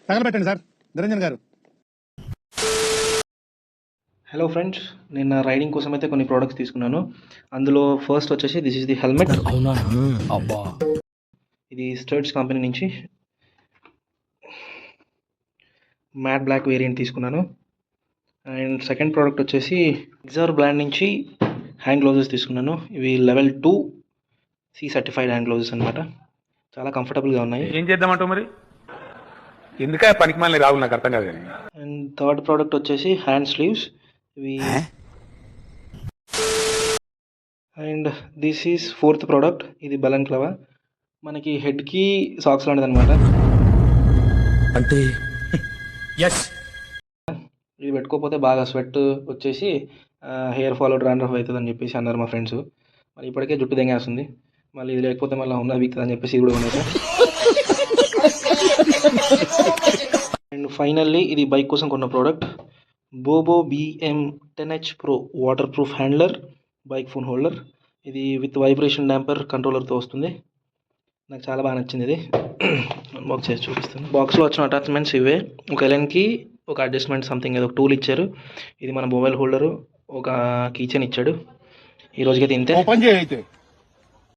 తగలబెట్టండి sir Niranjan గారు. Hello friends, నేను నా రైడింగ్ కోసం అయితే కొన్ని ప్రోడక్ట్స్ తీసుకున్నాను. అందులో ఫస్ట్ వచ్చేసి దిస్ ఇస్ ది హెల్మెట్. ఇది స్టర్ట్స్ కంపెనీ నుంచి మ్యాట్ బ్లాక్ వేరియంట్ తీసుకున్నాను. అండ్ సెకండ్ ప్రోడక్ట్ వచ్చేసి ఎగ్జార్ బ్రాండ్ నుంచి హ్యాండ్ గ్లౌజెస్ తీసుకున్నాను. ఇవి level 2 C certified hand gloves అనమాట. చాలా కంఫర్టబుల్గా ఉన్నాయి. ఏం చేద్దామంటావు మరి? ఎందుక పనికి మళ్ళీ రావులు నాకు అర్థం కాదు. అండ్ థర్డ్ ప్రోడక్ట్ వచ్చేసి హ్యాండ్ స్లీవ్స్. ఇవి and this is fourth product. ఇది బలన్క్లవా, మనకి హెడ్కి సాక్స్ లాంటిది అనమాట. అంటే ఇవి పెట్టుకోకపోతే బాగా స్వెట్ వచ్చేసి హెయిర్ ఫాల్ డ్రాండ్రఫ్ అవుతుంది అని చెప్పేసి అన్నారు మా ఫ్రెండ్స్. మరి ఇప్పటికే జుట్టు దెంగేస్తుంది, మళ్ళీ ఇది లేకపోతే మళ్ళీ ఉన్నది వీక్తుంది అని చెప్పేసి ఇది కూడా కొనేసా. అండ్ ఫైనల్లీ ఇది బైక్ కోసం కొన్న product బోబో BM10H Pro water proof handler bike phone holder. ఇది విత్ వైబ్రేషన్ డాంపర్ కంట్రోలర్తో వస్తుంది. నాకు చాలా బాగా నచ్చింది. ఇది బాక్స్ చేసి చూపిస్తాను. బాక్స్లో వచ్చిన అటాచ్మెంట్స్ ఇవే. ఒక ఎలెన్కి ఒక అడ్జస్ట్మెంట్ సంథింగ్ ఏదో ఒక టూల్ ఇచ్చారు. ఇది మన మొబైల్ హోల్డరు, ఒక కీచెన్ ఇచ్చాడు. ఈ రోజుకైతే ఇంతే.